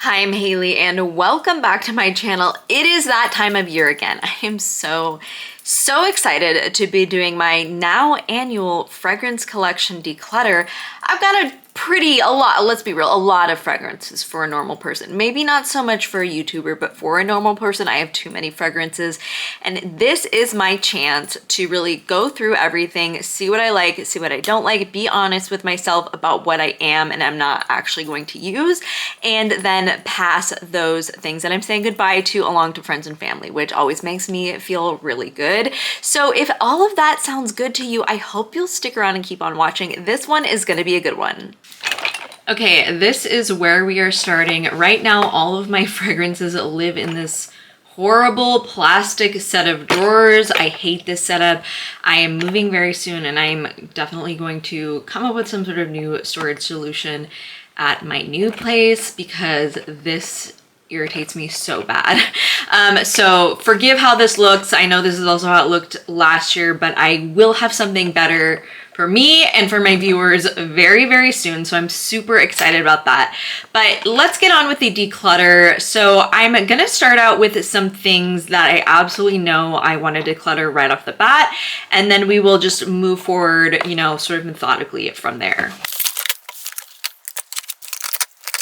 Hi, I'm Haley and welcome back to my channel. It is that time of year again. I am so excited to be doing my now annual fragrance collection declutter. I've got a lot, let's be real, a lot of fragrances for a normal person. Maybe not so much for a YouTuber, but for a normal person, I have too many fragrances. And this is my chance to really go through everything, see what I like, see what I don't like, be honest with myself about what I am and I'm not actually going to use, and then pass those things that I'm saying goodbye to along to friends and family, which always makes me feel really good. So if all of that sounds good to you, I hope you'll stick around and keep on watching. This one is gonna be a good one. Okay, this is where we are starting. Right now, all of my fragrances live in this horrible plastic set of drawers. I hate this setup. I am moving very soon and I'm definitely going to come up with some sort of new storage solution at my new place because this irritates me so bad. So forgive how this looks. I know this is also how it looked last year, but I will have something better for me and for my viewers very soon. So I'm super excited about that. But let's get on with the declutter. So I'm gonna start out with some things that I absolutely know I want to declutter right off the bat. And then we will just move forward, you know, sort of methodically from there.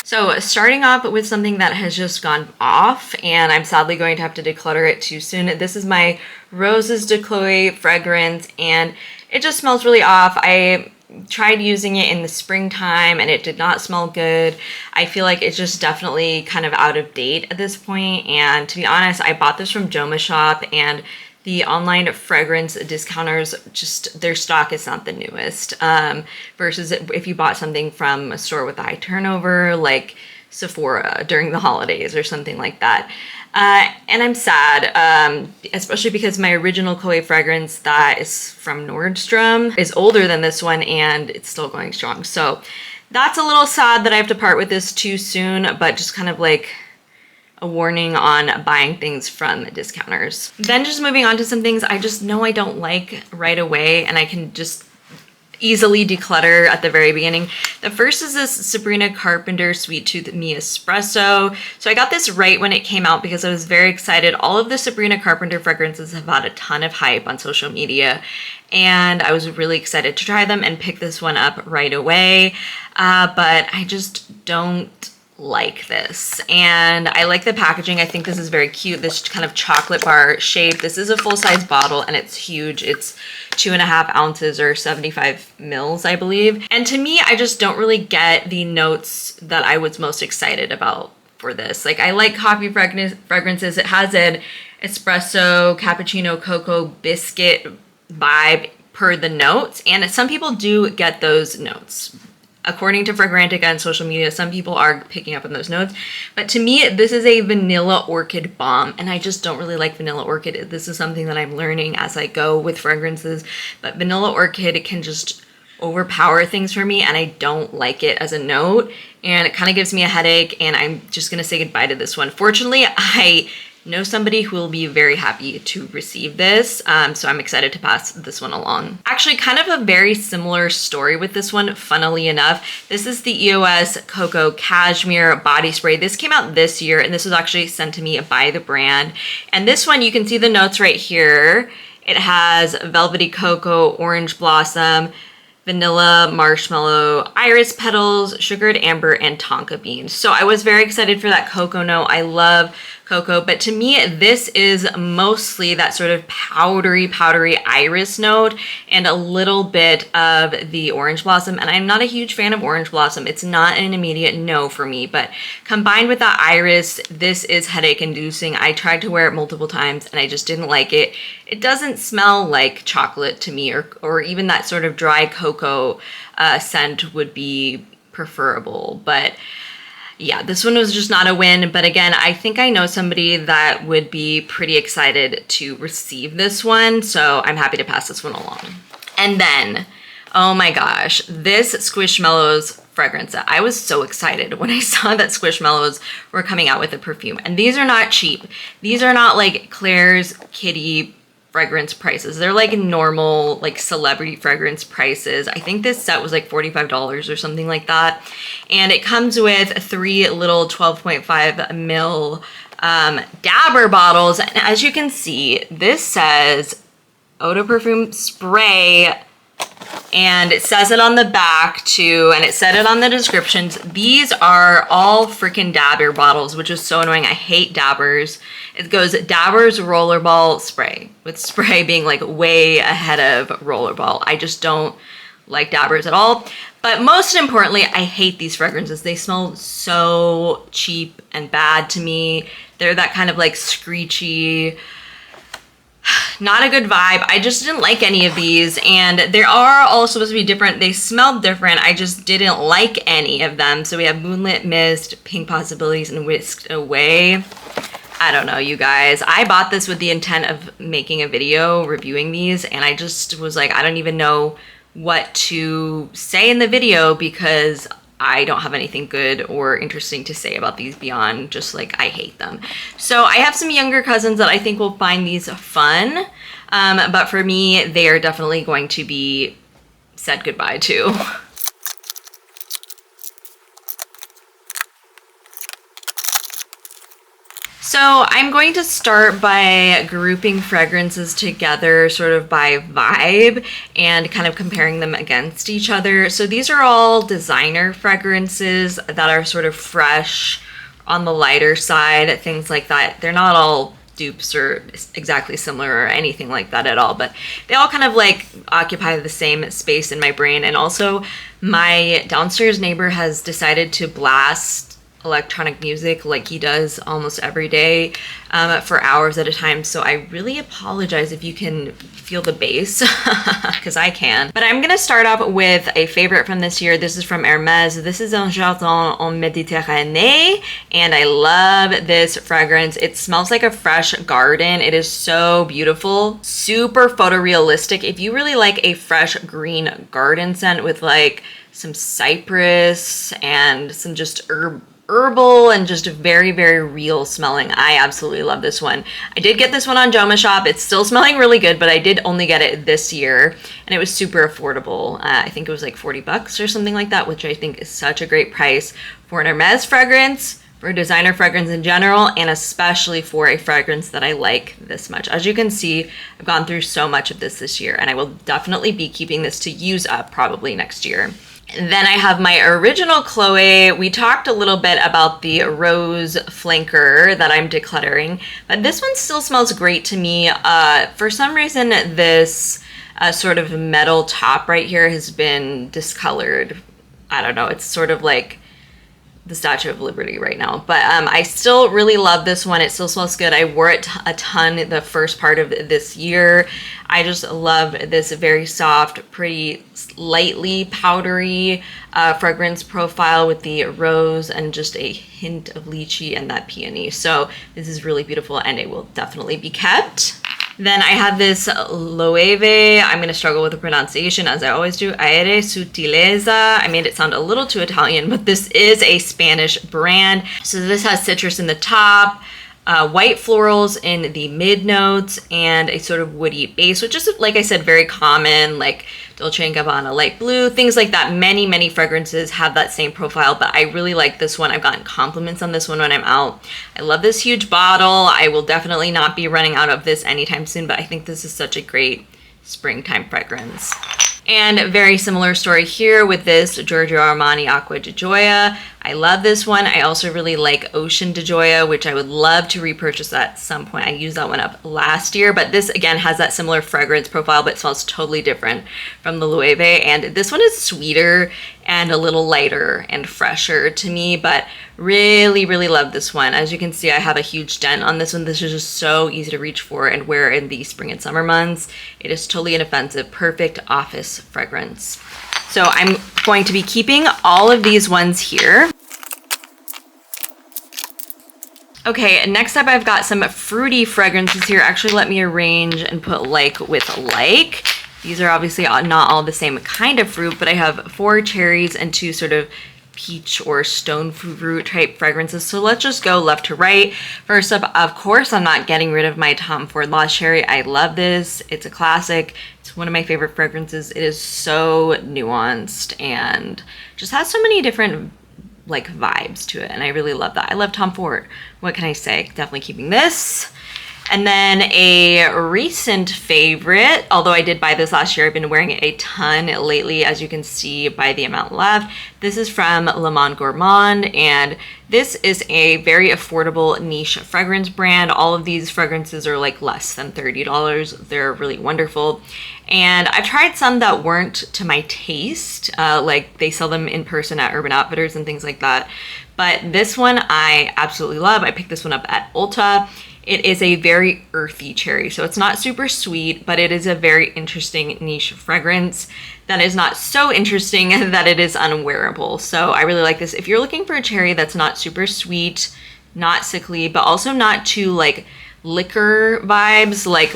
So starting off with something that has just gone off and I'm sadly going to have to declutter it too soon. This is my Roses de Chloe fragrance and it just smells really off. I tried using it in the springtime and it did not smell good. I feel like it's just definitely kind of out of date at this point. And to be honest, I bought this from Joma Shop and the online fragrance discounters, just their stock is not the newest. Versus if you bought something from a store with a high turnover, like Sephora during the holidays or something like that. And I'm sad, especially because my original Chloe fragrance that is from Nordstrom is older than this one and it's still going strong. So that's a little sad that I have to part with this too soon, but just kind of like a warning on buying things from discounters. Then just moving on to some things I just know I don't like right away and I can just easily declutter at the very beginning. The first is this Sabrina Carpenter Sweet Tooth Me Espresso. So I got this right when it came out because I was very excited. All of the Sabrina Carpenter fragrances have had a ton of hype on social media and I was really excited to try them and pick this one up right away. But I just don't like this, and I like the packaging. I think this is very cute, this kind of chocolate bar shape. This is a full-size bottle and it's huge. It's 2.5 ounces or 75 mils, I believe. And to me, I just don't really get the notes that I was most excited about for this. Like, I like coffee fragrances. It has an espresso, cappuccino, cocoa, biscuit vibe per the notes, and some people do get those notes. According to Fragrantica and social media, some people are picking up on those notes. But to me, this is a vanilla orchid bomb, and I just don't really like vanilla orchid. This is something that I'm learning as I go with fragrances, but vanilla orchid can just overpower things for me, and I don't like it as a note, and it kind of gives me a headache, and I'm just gonna say goodbye to this one. Fortunately, I know somebody who will be very happy to receive this, so I'm excited to pass this one along. Actually, kind of a very similar story with this one, funnily enough. This is the EOS Cocoa Cashmere Body Spray. This came out this year, and this was actually sent to me by the brand. And this one, you can see the notes right here. It has velvety cocoa, orange blossom, vanilla, marshmallow, iris petals, sugared amber, and tonka beans. So I was very excited for that cocoa note. I love cocoa, but to me, this is mostly that sort of powdery iris note and a little bit of the orange blossom. And I'm not a huge fan of orange blossom. It's not an immediate no for me, but combined with that iris, this is headache inducing. I tried to wear it multiple times and I just didn't like it. It doesn't smell like chocolate to me, or even that sort of dry cocoa scent would be preferable. But yeah, this one was just not a win. But again, I think I know somebody that would be pretty excited to receive this one, so I'm happy to pass this one along. And then, oh my gosh, this Squishmallows fragrance. I was so excited when I saw that Squishmallows were coming out with a perfume. And these are not cheap. These are not like Claire's Kitty fragrance prices. They're like normal, like celebrity fragrance prices. I think this set was like $45 or something like that. And it comes with 3 little 12.5 ml dabber bottles. And as you can see, this says Eau de Perfume spray, and it says it on the back too, and it said it on the descriptions. These are all freaking dabber bottles, which is so annoying. I hate dabbers. It goes dabbers rollerball spray, with spray being like way ahead of rollerball. I just don't like dabbers at all. But most importantly, I hate these fragrances. They smell so cheap and bad to me. They're that kind of like screechy, not a good vibe. I just didn't like any of these, and they are all supposed to be different. They smelled different. I just didn't like any of them. So we have Moonlit Mist, Pink Possibilities, and Whisked Away. I don't know, you guys. I bought this with the intent of making a video reviewing these, and I just was like, I don't even know what to say in the video because I don't have anything good or interesting to say about these beyond just like I hate them. So I have some younger cousins that I think will find these fun, but for me, they are definitely going to be said goodbye to. So I'm going to start by grouping fragrances together sort of by vibe and kind of comparing them against each other. So these are all designer fragrances that are sort of fresh, on the lighter side, things like that. They're not all dupes or exactly similar or anything like that at all, but they all kind of like occupy the same space in my brain. And also my downstairs neighbor has decided to blast electronic music like he does almost every day for hours at a time. So I really apologize if you can feel the bass because I can. But I'm gonna start off with a favorite from this year. This is from Hermès. This is Un Jardin en Méditerranée, and I love this fragrance. It smells like a fresh garden. It is so beautiful, super photorealistic. If you really like a fresh green garden scent with like some cypress and some just herbal and just very, very real smelling, I absolutely love this one. I did get this one on Joma Shop. It's still smelling really good, but I did only get it this year, and it was super affordable. I think it was like 40 bucks or something like that, which I think is such a great price for an Hermès fragrance, for a designer fragrance in general, and especially for a fragrance that I like this much. As you can see, I've gone through so much of this year, and I will definitely be keeping this to use up probably next year. Then I have my original Chloe. We talked a little bit about the Rose Flanker that I'm decluttering, but this one still smells great to me. For some reason, this sort of metal top right here has been discolored. I don't know, it's sort of like the Statue of Liberty right now, but I still really love this one. It still smells good. I wore it a ton the first part of this year. I just love this very soft, pretty, lightly powdery fragrance profile with the rose and just a hint of lychee and that peony. So this is really beautiful, and it will definitely be kept. Then I have this Loewe. I'm going to struggle with the pronunciation as I always do. Aere Sutileza. I made it sound a little too Italian, but this is a Spanish brand. So this has citrus in the top, white florals in the mid notes, and a sort of woody base, which is, like I said, very common, like Dolce & Gabbana light blue, things like that. Many, many fragrances have that same profile, but I really like this one. I've gotten compliments on this one when I'm out. I love this huge bottle. I will definitely not be running out of this anytime soon, but I think this is such a great springtime fragrance. And very similar story here with this Giorgio Armani Acqua di Gioia. I love this one. I also really like Ocean di Gioia, which I would love to repurchase at some point. I used that one up last year, but this again has that similar fragrance profile, but smells totally different from the Loewe. And this one is sweeter and a little lighter and fresher to me, but really, really love this one. As you can see, I have a huge dent on this one. This is just so easy to reach for and wear in the spring and summer months. It is totally inoffensive, perfect office fragrance. So I'm going to be keeping all of these ones here. Okay, next up I've got some fruity fragrances here. Actually, let me arrange and put like with like. These are obviously not all the same kind of fruit, but I have 4 cherries and 2 sort of peach or stone fruit type fragrances. So let's just go left to right. First up, of course, I'm not getting rid of my Tom Ford Lost Cherry. I love this. It's a classic. It's one of my favorite fragrances. It is so nuanced and just has so many different like vibes to it, and I really love that. I love Tom Ford. What can I say? Definitely keeping this. And then a recent favorite, although I did buy this last year, I've been wearing it a ton lately, as you can see by the amount left. This is from Le Monde Gourmand, and this is a very affordable niche fragrance brand. All of these fragrances are like less than $30. They're really wonderful. And I've tried some that weren't to my taste, like they sell them in person at Urban Outfitters and things like that. But this one I absolutely love. I picked this one up at Ulta. It is a very earthy cherry, so it's not super sweet, but it is a very interesting niche fragrance that is not so interesting that it is unwearable. So I really like this. If you're looking for a cherry that's not super sweet, not sickly, but also not too like liquor vibes, like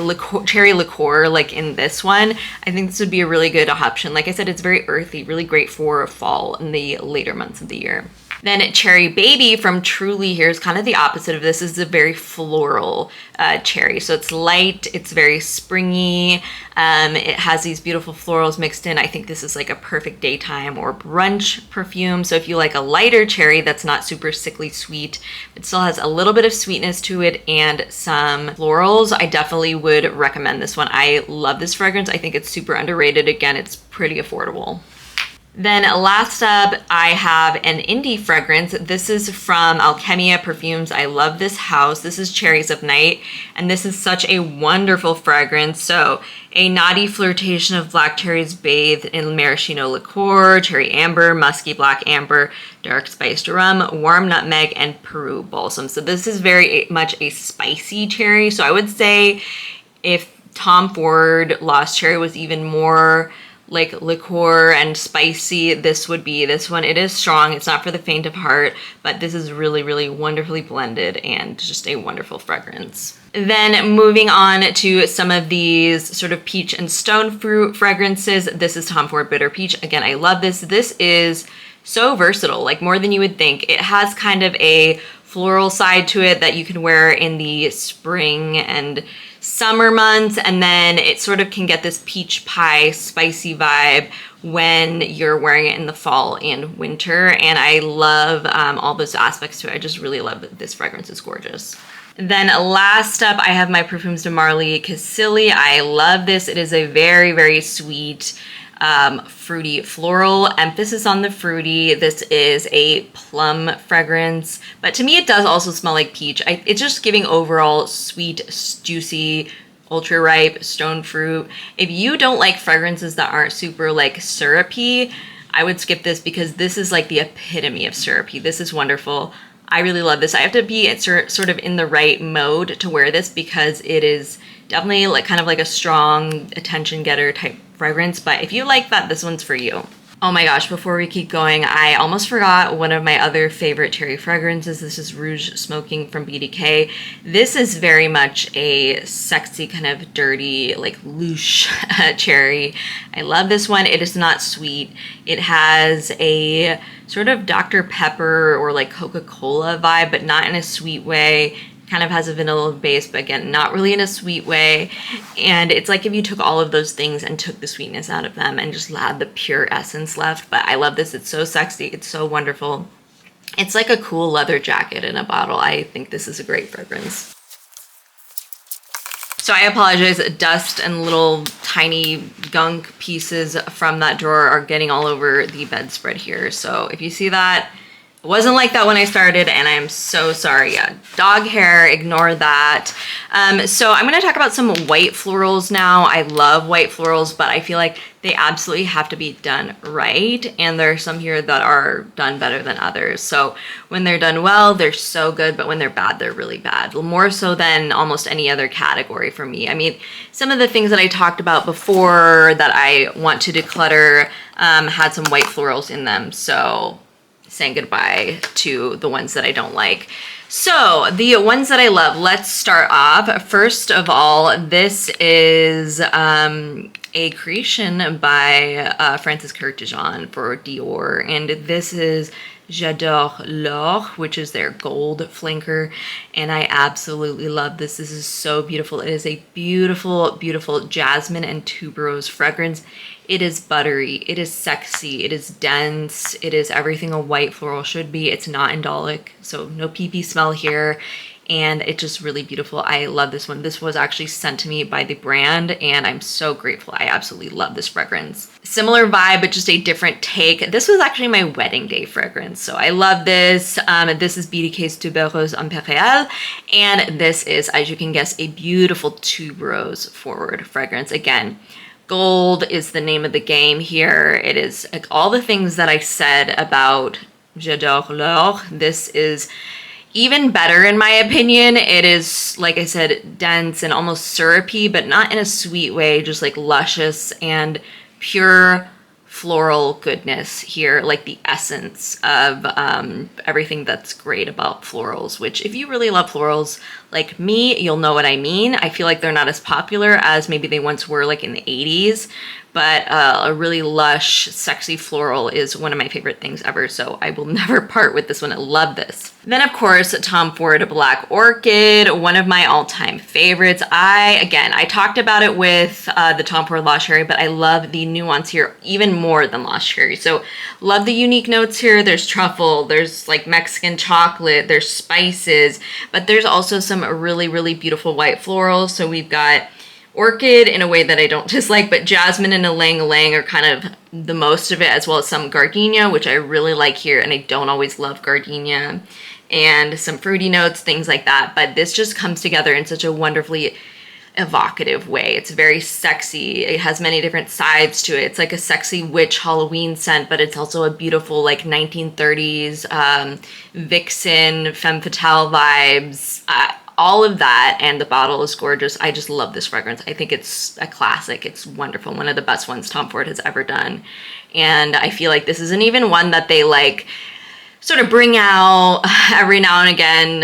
cherry liqueur, like in this one, I think this would be a really good option. Like I said, it's very earthy, really great for fall in the later months of the year. Then Cherry Baby from Truly here is kind of the opposite of this. This is a very floral cherry. So it's light, it's very springy. It has these beautiful florals mixed in. I think this is like a perfect daytime or brunch perfume. So if you like a lighter cherry that's not super sickly sweet, it still has a little bit of sweetness to it and some florals, I definitely would recommend this one. I love this fragrance. I think it's super underrated. Again, it's pretty affordable. Then last up, I have an indie fragrance. This is from Alchemia Perfumes. I love this house. This is Cherries of Night, and this is such a wonderful fragrance. So a naughty flirtation of black cherries bathed in maraschino liqueur, cherry amber, musky black amber, dark spiced rum, warm nutmeg, and Peru balsam. So this is very much a spicy cherry. So I would say if Tom Ford Lost Cherry was even more like liqueur and spicy, this would be this one. It is strong. It's not for the faint of heart, but this is really, really wonderfully blended and just a wonderful fragrance. Then moving on to some of these sort of peach and stone fruit fragrances. This is Tom Ford Bitter Peach. Again, I love this. This is so versatile, like more than you would think. It has kind of a floral side to it that you can wear in the spring and summer months, and then it sort of can get this peach pie spicy vibe when you're wearing it in the fall and winter, and I love all those aspects to it. I just really love that this fragrance is gorgeous. Then last up, I have my Perfumes de Marly Cassili. I love this. It is a very, very sweet, fruity floral, emphasis on the fruity. This is a plum fragrance, but to me it does also smell like peach. It's just giving overall sweet, juicy, ultra ripe stone fruit. If you don't like fragrances that aren't super like syrupy, I would skip this because this is like the epitome of syrupy. This is wonderful. I really love this. I have to be sort of in the right mode to wear this because it is definitely like kind of like a strong attention getter type fragrance, but if you like that, this one's for you. Oh my gosh, before we keep going, I almost forgot one of my other favorite cherry fragrances. This is Rouge Smoking from BDK. This is very much a sexy, kind of dirty, like louche cherry. I love this one. It is not sweet. It has a sort of Dr. Pepper or like Coca-Cola vibe, but not in a sweet way. Kind of has a vanilla base, but again, not really in a sweet way. And it's like if you took all of those things and took the sweetness out of them and just had the pure essence left. But I love this. It's so sexy. It's so wonderful. It's like a cool leather jacket in a bottle. I think this is a great fragrance. So I apologize, dust and little tiny gunk pieces from that drawer are getting all over the bedspread here. So if you see that, it wasn't like that when I started, and I'm so sorry. Yeah, dog hair, ignore that. So I'm gonna talk about some white florals now. I love white florals, but I feel like they absolutely have to be done right, and there are some here that are done better than others. So when they're done well, they're so good, but when they're bad, they're really bad. More so than almost any other category for me. I mean, some of the things that I talked about before that I want to declutter had some white florals in them, so saying goodbye to the ones that I don't like. So the ones that I love, let's start off. First of all, this is a creation by Francis Kurkdjian for Dior, and this is J'adore l'or, which is their gold flanker, and I absolutely love this. This is so beautiful. It is a beautiful, beautiful jasmine and tuberose fragrance. It is buttery, it is sexy, it is dense, it is everything a white floral should be. It's not indolic, so no pee-pee smell here. And it's just really beautiful. I love this one. This was actually sent to me by the brand, and I'm so grateful. I absolutely love this fragrance. Similar vibe, but just a different take. This was actually my wedding day fragrance, so I love this. This is BDK's Tuberose Impériale, and this is, as you can guess, a beautiful tuberose forward fragrance. Again, gold is the name of the game here. It is like all the things that I said about J'adore l'or. This is even better in my opinion. It is, like I said, dense and almost syrupy, but not in a sweet way, just like luscious and pure floral goodness here, like the essence of everything that's great about florals, which if you really love florals like me, you'll know what I mean. I feel like they're not as popular as maybe they once were like in the 80s, but a really lush, sexy floral is one of my favorite things ever, so I will never part with this one. I love this. Then, of course, Tom Ford Black Orchid, one of my all-time favorites. I talked about it with the Tom Ford Lost Cherry, but I love the nuance here even more than Lost Cherry. So, love the unique notes here. There's truffle, there's like Mexican chocolate, there's spices, but there's also some really, really beautiful white florals. So, we've got orchid in a way that I don't dislike, but jasmine and ylang ylang are kind of the most of it, as well as some gardenia, which I really like here, and I don't always love gardenia, and some fruity notes, things like that. But this just comes together in such a wonderfully evocative way. It's very sexy. It has many different sides to it. It's like a sexy witch Halloween scent, but it's also a beautiful like 1930s vixen, femme fatale vibes. All of that, and the bottle is gorgeous. I just love this fragrance. I think it's a classic. It's wonderful. One of the best ones Tom Ford has ever done. And I feel like this isn't even one that they like sort of bring out every now and again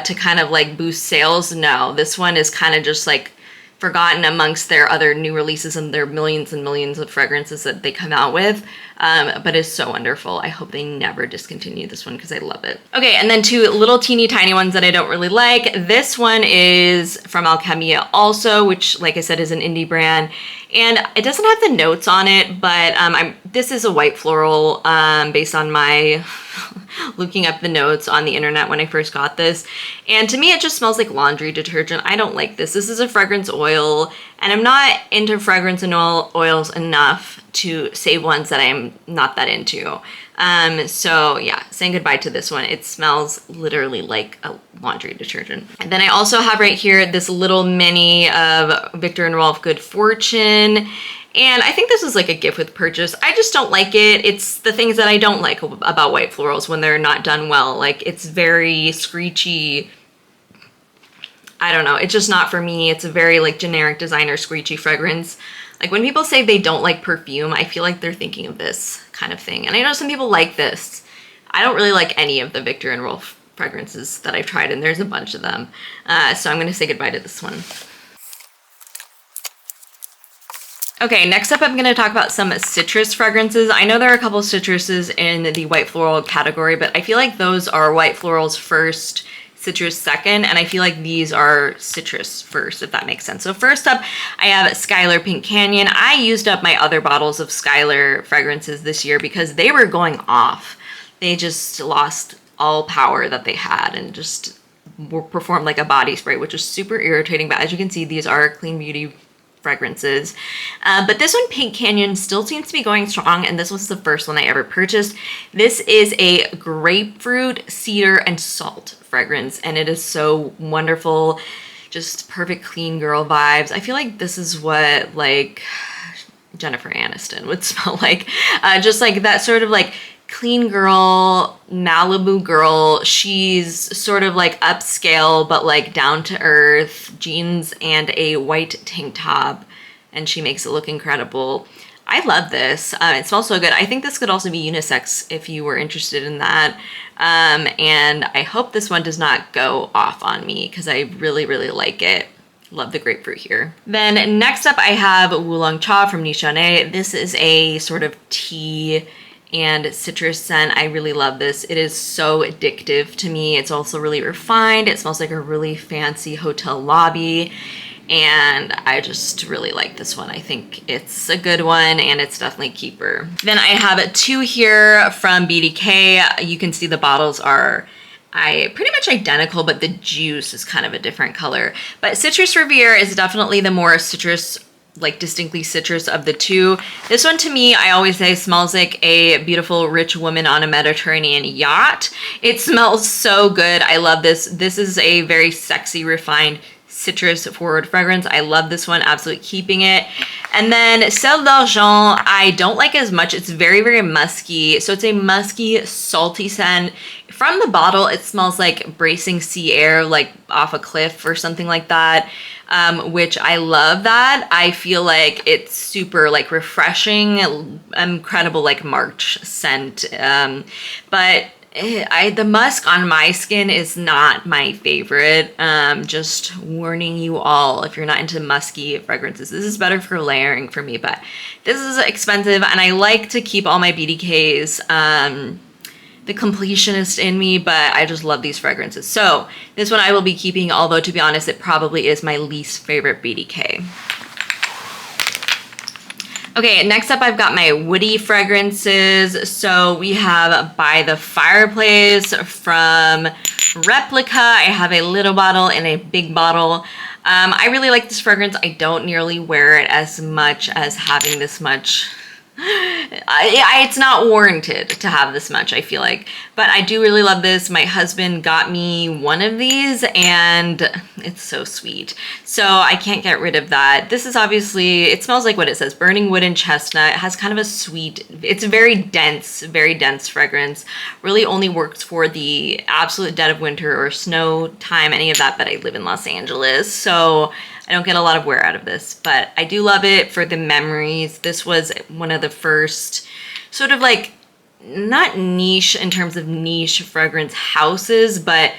to kind of like boost sales. No, this one is kind of just like forgotten amongst their other new releases and their millions and millions of fragrances that they come out with, but it's so wonderful. I hope they never discontinue this one because I love it. Okay, and then two little teeny tiny ones that I don't really like. This one is from Alchemia also, which like I said is an indie brand, and it doesn't have the notes on it, but this is a white floral based on my looking up the notes on the internet when I first got this. And to me, it just smells like laundry detergent. I don't like this. This is a fragrance oil, and I'm not into fragrance and oils enough to save ones that I'm not that into. So yeah, saying goodbye to this one. It smells literally like a laundry detergent. And then I also have right here this little mini of Viktor and Rolf Good Fortune. And I think this is like a gift with purchase. I just don't like it. It's the things that I don't like about white florals when they're not done well. Like, it's very screechy. I don't know. It's just not for me. It's a very like generic designer screechy fragrance. Like when people say they don't like perfume, I feel like they're thinking of this kind of thing. And I know some people like this. I don't really like any of the Viktor and Rolf fragrances that I've tried, and there's a bunch of them. So I'm going to say goodbye to this one. Okay, next up I'm going to talk about some citrus fragrances. I know there are a couple citruses in the white floral category, but I feel like those are white florals first, citrus second, and I feel like these are citrus first, if that makes sense. So first up, I have Skylar Pink Canyon. I used up my other bottles of Skylar fragrances this year because they were going off. They just lost all power that they had and just performed like a body spray, which is super irritating. But as you can see, these are clean beauty fragrances. But this one, Pink Canyon, still seems to be going strong, and this was the first one I ever purchased. This is a grapefruit, cedar, and salt fragrance, and it is so wonderful. Just perfect clean girl vibes. I feel like this is what like Jennifer Aniston would smell like. Just like that sort of like clean girl, Malibu girl. She's sort of like upscale, but like down to earth, jeans and a white tank top, and she makes it look incredible. I love this. It smells so good. I think this could also be unisex if you were interested in that. And I hope this one does not go off on me because I really, really like it. Love the grapefruit here. Then next up I have Oolong Cha from Nishane. This is a sort of tea and citrus scent. I really love this. It is so addictive to me. It's also really refined. It smells like a really fancy hotel lobby. And I just really like this one. I think it's a good one, and it's definitely a keeper. Then I have 2 here from BDK. You can see the bottles are pretty much identical, but the juice is kind of a different color. But Citrus Riviera is definitely the more citrus, like distinctly citrus of the 2. This one to me, I always say, smells like a beautiful rich woman on a Mediterranean yacht. It smells so good. I love this. This is a very sexy, refined, citrus forward fragrance. I love this one, absolutely keeping it. And then Celle d'Argent, I don't like as much. It's very, very musky. So it's a musky, salty scent. From the bottle, it smells like bracing sea air, like off a cliff or something like that, which I love that. I feel like it's super like refreshing, incredible like March scent. But the musk on my skin is not my favorite. Just warning you all, if you're not into musky fragrances, this is better for layering for me, but this is expensive, and I like to keep all my BDKs. The completionist in me, but I just love these fragrances. So this one I will be keeping, although to be honest, it probably is my least favorite BDK. Okay, next up I've got my woody fragrances. So we have By the Fireplace from Replica. I have a little bottle and a big bottle. I really like this fragrance. I don't nearly wear it as much as having this much. It's not warranted to have this much, I feel like, but I do really love this. My husband got me one of these, and it's so sweet, so I can't get rid of that. This is obviously, it smells like what it says, burning wood and chestnut. It has kind of a sweet, it's a very dense fragrance. Really only works for the absolute dead of winter or snow time, any of that, but I live in Los Angeles, so I don't get a lot of wear out of this, but I do love it for the memories. This was one of the first sort of like, not niche in terms of niche fragrance houses, but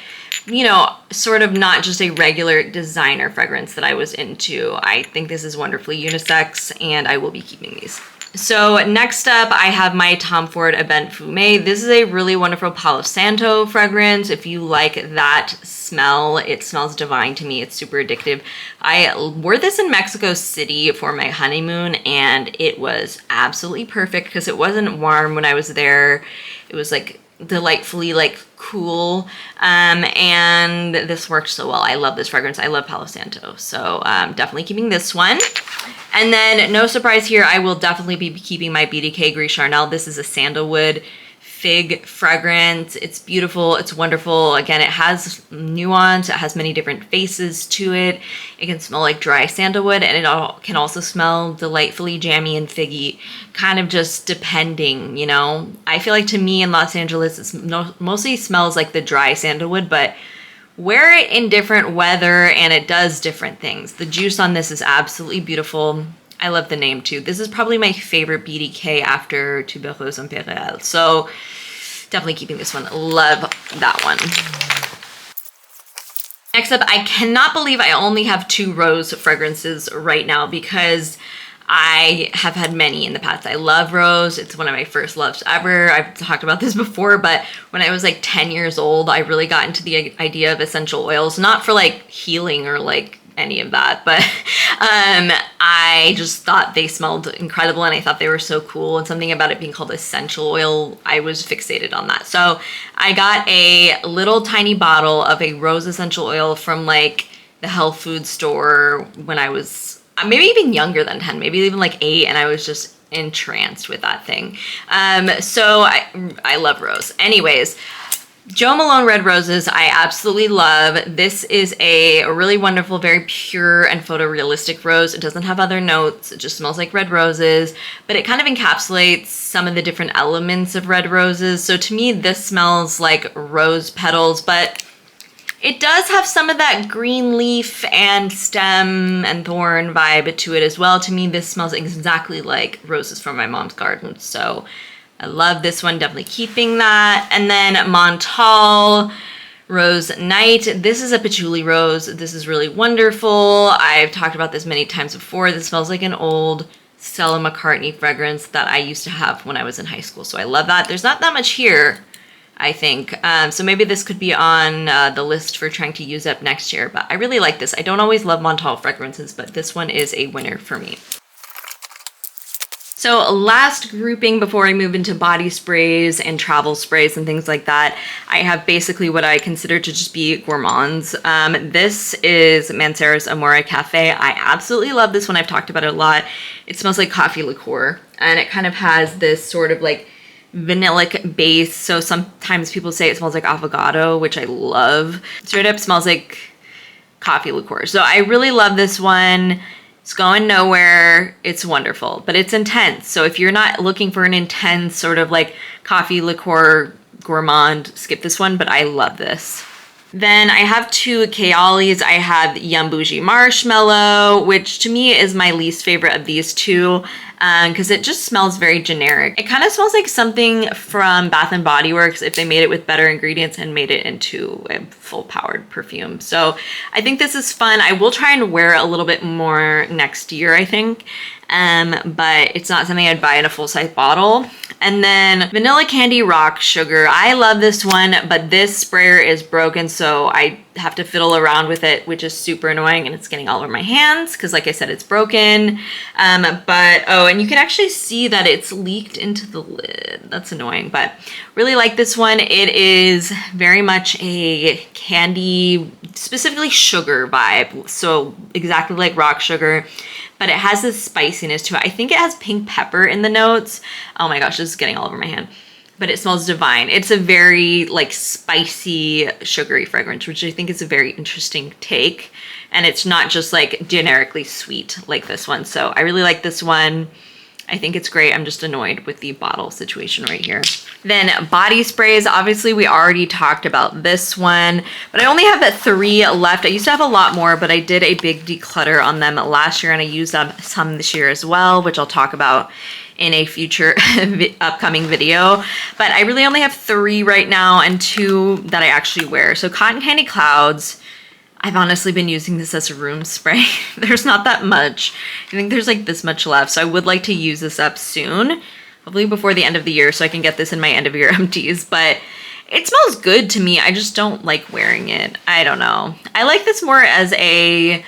you know, sort of not just a regular designer fragrance that I was into. I think this is wonderfully unisex, and I will be keeping these. So next up, I have my Tom Ford Ebene Fumé. This is a really wonderful Palo Santo fragrance. If you like that smell, it smells divine to me. It's super addictive. I wore this in Mexico City for my honeymoon, and it was absolutely perfect because it wasn't warm when I was there. It was like delightfully like cool, and this worked so well. I love this fragrance. I love Palo Santo, so definitely keeping this one. And then no surprise here, I will definitely be keeping my BDK Gris Charnel. This is a sandalwood fig fragrance. It's beautiful, it's wonderful. Again, it has nuance, it has many different faces to it. It can smell like dry sandalwood, and it can also smell delightfully jammy and figgy, kind of just depending, you know. I feel like to me in Los Angeles, it mostly smells like the dry sandalwood, but wear it in different weather and it does different things. The juice on this is absolutely beautiful. I love the name too. This is probably my favorite BDK after Tuberose Impériale. So definitely keeping this one. Love that one. Next up, I cannot believe I only have 2 rose fragrances right now because I have had many in the past. I love rose. It's one of my first loves ever. I've talked about this before, but when I was like 10 years old, I really got into the idea of essential oils, not for like healing or like any of that, but I just thought they smelled incredible, and I thought they were so cool, and something about it being called essential oil, I was fixated on that. So I got a little tiny bottle of a rose essential oil from like the health food store when I was maybe even younger than 10, maybe even like 8, and I was just entranced with that thing. So I love rose. Anyways, Jo Malone Red Roses, I absolutely love. This is a really wonderful, very pure and photorealistic rose. It doesn't have other notes. It just smells like red roses, but it kind of encapsulates some of the different elements of red roses. So to me, this smells like rose petals, but it does have some of that green leaf and stem and thorn vibe to it as well. To me, this smells exactly like roses from my mom's garden. So I love this one, definitely keeping that. And then Montal Rose Night. This is a patchouli rose. This is really wonderful. I've talked about this many times before. This smells like an old Stella McCartney fragrance that I used to have when I was in high school. So I love that. There's not that much here, I think. So maybe this could be on the list for trying to use up next year. But I really like this. I don't always love Montal fragrances, but this one is a winner for me. So last grouping before I move into body sprays and travel sprays and things like that, I have basically what I consider to just be gourmands. This is Mancera's Amore Cafe. I absolutely love this one. I've talked about it a lot. It smells like coffee liqueur, and it kind of has this sort of like vanillic base. So sometimes people say it smells like avocado, which I love. Straight up smells like coffee liqueur. So I really love this one. It's going nowhere. It's wonderful, but it's intense. So if you're not looking for an intense sort of like coffee liqueur gourmand, skip this one, but I love this. Then I have two Kayalis. I have Yum Bougie Marshmallow, which to me is my least favorite of these two because it just smells very generic. It kind of smells like something from Bath & Body Works if they made it with better ingredients and made it into a full-powered perfume. So I think this is fun. I will try and wear it a little bit more next year, I think. But it's not something I'd buy in a full-size bottle. And then Vanilla Candy Rock Sugar. I love this one, but this sprayer is broken, so I have to fiddle around with it, which is super annoying, and it's getting all over my hands because, like I said, it's broken. And you can actually see that it's leaked into the lid. That's annoying, but really like this one. It is very much a candy, specifically sugar vibe, so exactly like rock sugar. But it has this spiciness to it. I think it has pink pepper in the notes. Oh my gosh, this is getting all over my hand. But it smells divine. It's a very like spicy, sugary fragrance, which I think is a very interesting take. And it's not just like generically sweet like this one. So I really like this one. I think it's great. I'm just annoyed with the bottle situation right here. Then body sprays, obviously we already talked about this one, but I only have 3 left. I used to have a lot more, but I did a big declutter on them last year and I used up some this year as well, which I'll talk about in a future upcoming video. But I really only have 3 right now and 2 that I actually wear. So Cotton Candy Clouds, I've honestly been using this as a room spray. There's not that much. I think there's like this much left. So I would like to use this up soon, hopefully before the end of the year so I can get this in my end of year empties. But it smells good to me. I just don't like wearing it. I don't know. I like this more as a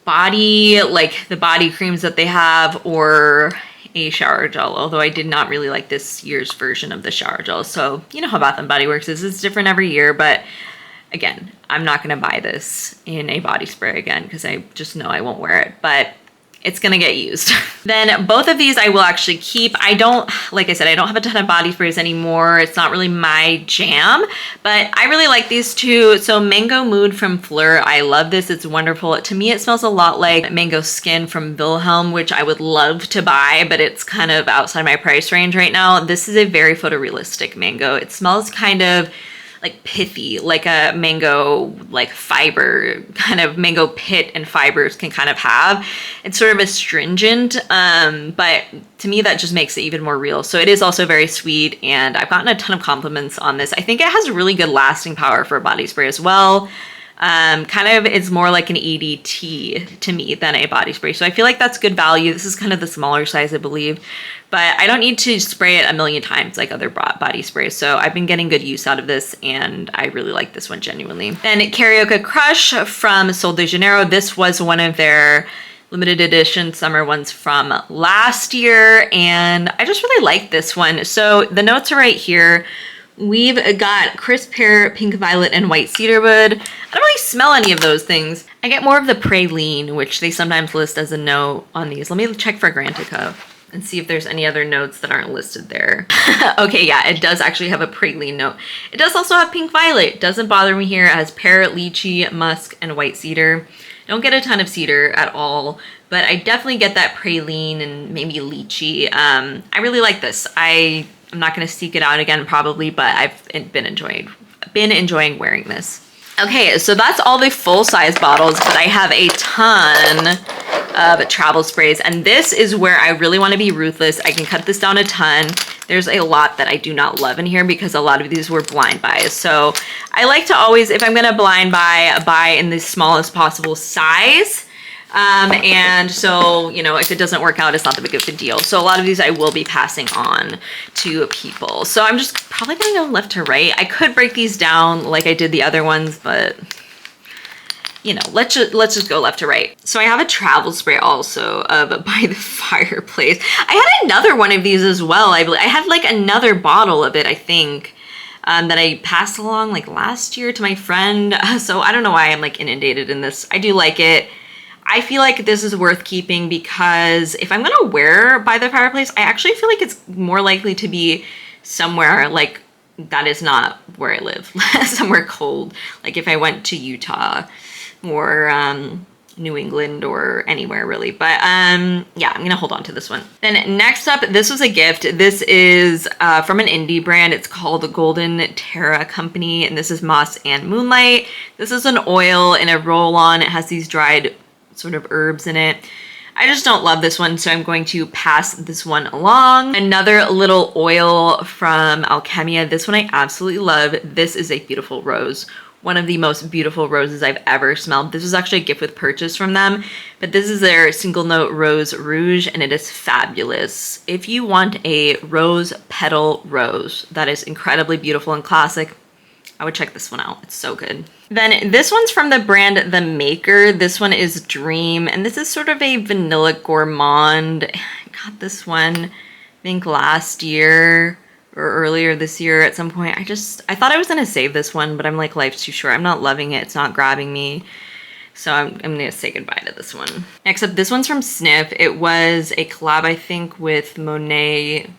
body, like the body creams that they have, or a shower gel, although I did not really like this year's version of the shower gel. So you know how Bath & Body Works is. It's different every year, but again, I'm not going to buy this in a body spray again because I just know I won't wear it, but it's going to get used. Then both of these I will actually keep. I don't, like I said, I don't have a ton of body sprays anymore. It's not really my jam, but I really like these two. So Mango Mood from Fleur. I love this. It's wonderful. To me, it smells a lot like Mango Skin from Wilhelm, which I would love to buy, but it's kind of outside my price range right now. This is a very photorealistic mango. It smells kind of like pithy, like a mango, like fiber, kind of mango pit and fibers can kind of have. It's sort of astringent, but to me that just makes it even more real. So it is also very sweet, and I've gotten a ton of compliments on this. I think it has really good lasting power for a body spray as well. Kind of is more like an EDT to me than a body spray. So I feel like that's good value. This is kind of the smaller size, I believe, but I don't need to spray it a million times like other body sprays. So I've been getting good use out of this, and I really like this one genuinely. Then Karaoke Crush from Sol de Janeiro. This was one of their limited edition summer ones from last year, and I just really like this one. So the notes are right here. We've got crisp pear, pink violet, and white cedarwood. I don't really smell any of those things. I get more of the praline, which they sometimes list as a note on these. Let me check Fragrantica and see if there's any other notes that aren't listed there. Okay, yeah, it does actually have a praline note. It does also have pink violet. Doesn't bother me here. It has pear, lychee, musk, and white cedar. Don't get a ton of cedar at all, but I definitely get that praline and maybe lychee. I really like this. I'm not going to seek it out again probably, but I've been enjoying wearing this. Okay, so that's all the full-size bottles, but I have a ton of travel sprays, and this is where I really want to be ruthless. I can cut this down a ton. There's a lot that I do not love in here because a lot of these were blind buys. So I like to always, if I'm going to blind buy in the smallest possible size. And so, you know, if it doesn't work out, it's not that big of a deal. So a lot of these I will be passing on to people. So I'm just probably gonna go left to right. I could break these down like I did the other ones, but you know, let's just go left to right. So I have a travel spray also of By the Fireplace. I had another one of these as well. I had like another bottle of it, I think, that I passed along like last year to my friend. So I don't know why I'm like inundated in this. I do like it. I feel like this is worth keeping because if I'm gonna wear By the Fireplace, I actually feel like it's more likely to be somewhere like that is not where I live, somewhere cold. Like if I went to Utah or New England or anywhere really. But yeah, I'm gonna hold on to this one. Then next up, this was a gift. This is from an indie brand. It's called the Golden Terra Company, and this is Moss and Moonlight. This is an oil in a roll-on. It has these dried sort of herbs in it. I just don't love this one, so I'm going to pass this one along. Another little oil from Alchemia. This one I absolutely love. This is a beautiful rose. One of the most beautiful roses I've ever smelled. This was actually a gift with purchase from them, but this is their single note rose rouge, and it is fabulous. If you want a rose petal rose that is incredibly beautiful and classic, I would check this one out. It's so good. Then this one's from the brand The Maker. This one is Dream, and this is sort of a vanilla gourmand. I got this one, I think last year or earlier this year at some point. I thought I was gonna save this one, but I'm like, life's too short. I'm not loving it. It's not grabbing me. So I'm gonna say goodbye to this one. Next up, this one's from Sniff. It was a collab, I think, with Monet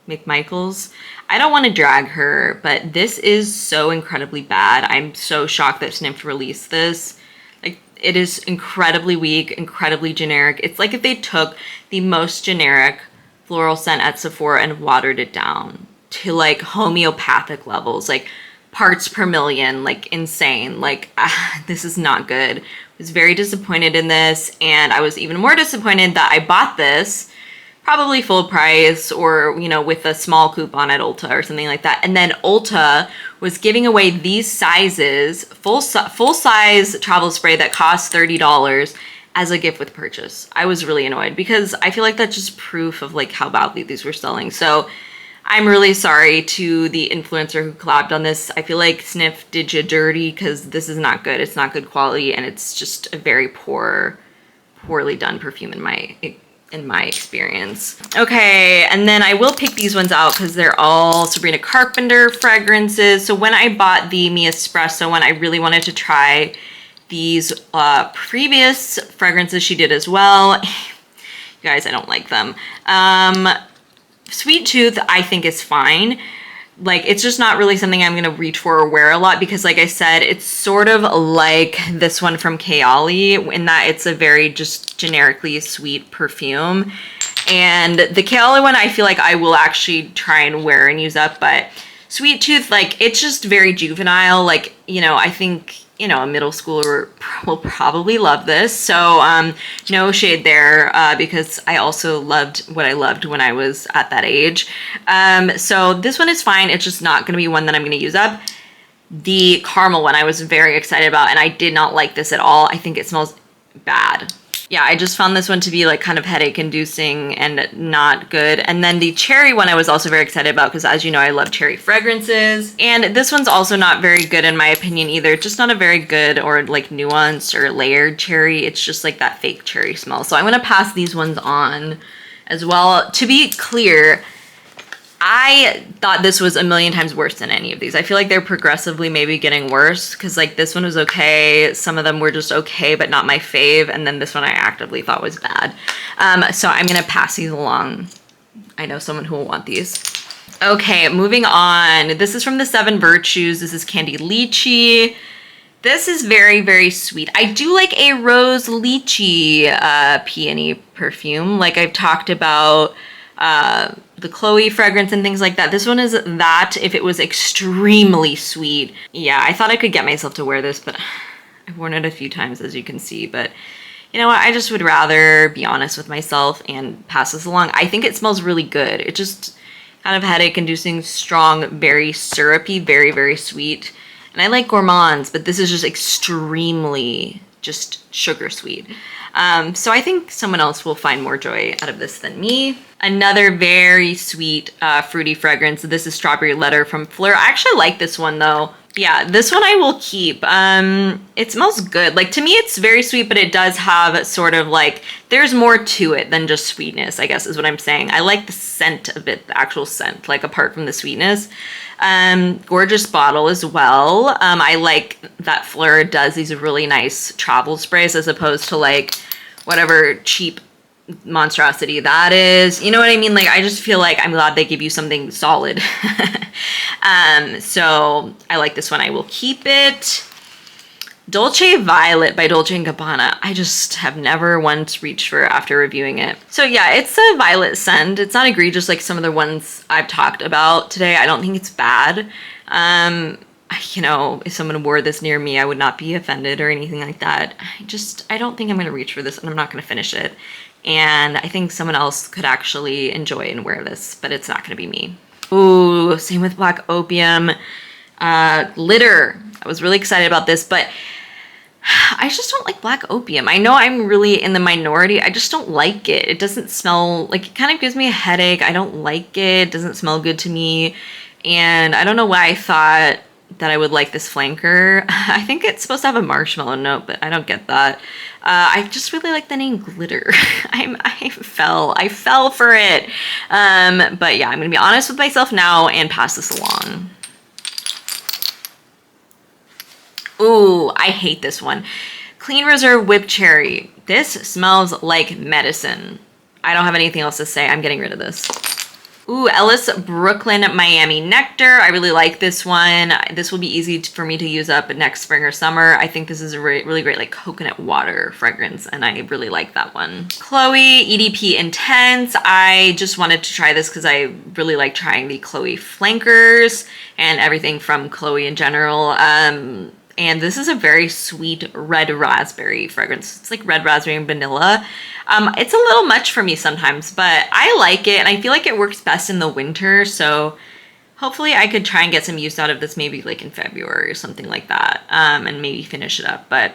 McMichaels. I don't want to drag her, but this is so incredibly bad. I'm so shocked that Sniff released this. Like, it is incredibly weak, incredibly generic. It's like if they took the most generic floral scent at Sephora and watered it down to like homeopathic levels, like parts per million, like insane. Like, this is not good. I was very disappointed in this, and I was even more disappointed that I bought this probably full price or, you know, with a small coupon at Ulta or something like that. And then Ulta was giving away these sizes, full size travel spray that cost $30 as a gift with purchase. I was really annoyed because I feel like that's just proof of like how badly these were selling. So I'm really sorry to the influencer who collabed on this. I feel like Sniff did you dirty because this is not good. It's not good quality, and it's just a very poorly done perfume in my experience. Okay, and then I will pick these ones out because they're all Sabrina Carpenter fragrances. So when I bought the Mi Espresso one, I really wanted to try these previous fragrances she did as well. You guys, I don't like them. Sweet Tooth, I think is fine. Like, it's just not really something I'm gonna reach for or wear a lot because, like I said, it's sort of like this one from Kayali in that it's a very just generically sweet perfume. And the Kayali one, I feel like I will actually try and wear and use up, but Sweet Tooth, like, it's just very juvenile. Like, you know, I think, you know, a middle schooler will probably love this. So no shade there because I also loved what I loved when I was at that age. So this one is fine. It's just not going to be one that I'm going to use up. The caramel one I was very excited about, and I did not like this at all. I think it smells bad. Yeah, I just found this one to be like kind of headache inducing and not good. And then the cherry one I was also very excited about because, as you know, I love cherry fragrances. And this one's also not very good in my opinion either. It's just not a very good or like nuanced or layered cherry. It's just like that fake cherry smell. So I'm gonna pass these ones on as well. To be clear, I thought this was a million times worse than any of these. I feel like they're progressively maybe getting worse because like this one was okay. Some of them were just okay, but not my fave. And then this one I actively thought was bad. So I'm going to pass these along. I know someone who will want these. Okay, moving on. This is from the Seven Virtues. This is Candy Lychee. This is very, very sweet. I do like a rose lychee peony perfume. Like I've talked about the Chloe fragrance and things like that. This one is that if it was extremely sweet. Yeah, I thought I could get myself to wear this, but I've worn it a few times as you can see. But you know what? I just would rather be honest with myself and pass this along. I think it smells really good. It just kind of headache inducing, strong, very syrupy, very, very sweet. And I like gourmands, but this is just extremely just sugar sweet. So I think someone else will find more joy out of this than me. Another very sweet, fruity fragrance. This is Strawberry Letter from Fleur. I actually like this one though. Yeah, this one I will keep. It smells good. Like, to me, it's very sweet, but it does have sort of like, there's more to it than just sweetness, I guess is what I'm saying. I like the scent of it, the actual scent, like apart from the sweetness. Gorgeous bottle as well. I like that Fleur does these really nice travel sprays as opposed to like whatever cheap monstrosity that is. You know what I mean? Like, I just feel like I'm glad they give you something solid. So I like this one. I will keep it. Dolce Violet by Dolce & Gabbana. I just have never once reached for after reviewing it. So yeah, it's a violet scent. It's not egregious like some of the ones I've talked about today. I don't think it's bad. You know, if someone wore this near me, I would not be offended or anything like that. I don't think I'm gonna reach for this, and I'm not gonna finish it. And I think someone else could actually enjoy and wear this, but it's not gonna be me. Ooh, same with Black Opium. Glitter. I was really excited about this, but I just don't like Black Opium. I know I'm really in the minority. I just don't like it. It doesn't smell, like, it kind of gives me a headache. I don't like it. It doesn't smell good to me. And I don't know why I thought that I would like this flanker. I think it's supposed to have a marshmallow note, but I don't get that. I just really like the name Glitter. I fell for it. But yeah, I'm gonna be honest with myself now and pass this along. Ooh, I hate this one. Clean Reserve Whipped Cherry. This smells like medicine. I don't have anything else to say. I'm getting rid of this. Ooh, Ellis Brooklyn Miami Nectar. I really like this one. This will be easy for me to use up next spring or summer. I think this is a really great like coconut water fragrance, and I really like that one. Chloe EDP Intense. I just wanted to try this because I really like trying the Chloe flankers and everything from Chloe in general. And this is a very sweet red raspberry fragrance. It's like red raspberry and vanilla. It's a little much for me sometimes, but I like it, and I feel like it works best in the winter, so hopefully I could try and get some use out of this maybe like in February or something like that, and maybe finish it up. But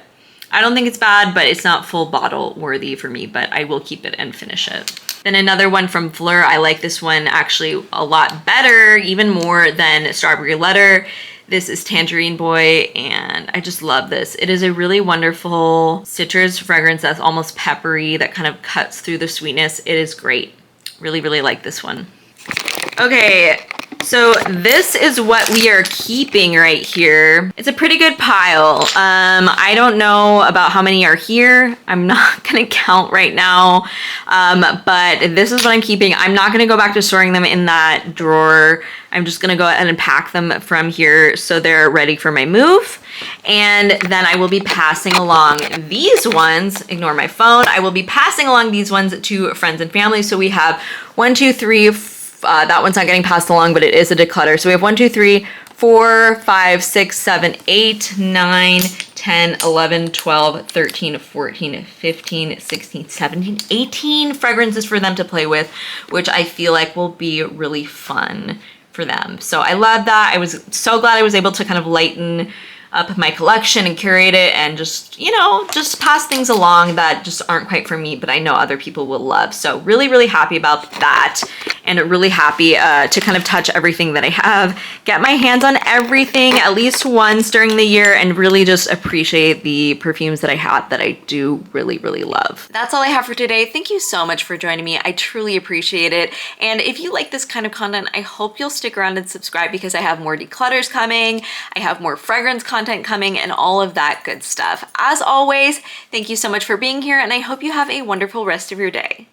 I don't think it's bad, but it's not full bottle worthy for me, but I will keep it and finish it. Then another one from Fleur. I like this one actually a lot better, even more than Strawberry Letter. This is Tangerine Boy, and I just love this. It is a really wonderful citrus fragrance that's almost peppery, that kind of cuts through the sweetness. It is great. Really, really like this one. Okay, so this is what we are keeping right here. It's a pretty good pile. I don't know about how many are here. I'm not gonna count right now, but this is what I'm keeping. I'm not gonna go back to storing them in that drawer. I'm just gonna go ahead and pack them from here so they're ready for my move. And then I will be passing along these ones, ignore my phone, I will be passing along these ones to friends and family. So we have 1, 2, 3, that one's not getting passed along, but it is a declutter. So we have 1, 2, 3, 4, 5, 6, 7, 8, 9, 10, 11, 12, 13, 14, 15, 16, 17, 18 fragrances for them to play with, which I feel like will be really fun for them. So I love that. I was so glad I was able to kind of lighten up my collection and curate it and just, you know, just pass things along that just aren't quite for me, but I know other people will love. So really, really happy about that, and really happy to kind of touch everything that I have, get my hands on everything at least once during the year, and really just appreciate the perfumes that I have that I do really, really love. That's all I have for today. Thank you so much for joining me. I truly appreciate it. And if you like this kind of content, I hope you'll stick around and subscribe, because I have more declutters coming, I have more fragrance content coming, and all of that good stuff. As always, thank you so much for being here, and I hope you have a wonderful rest of your day.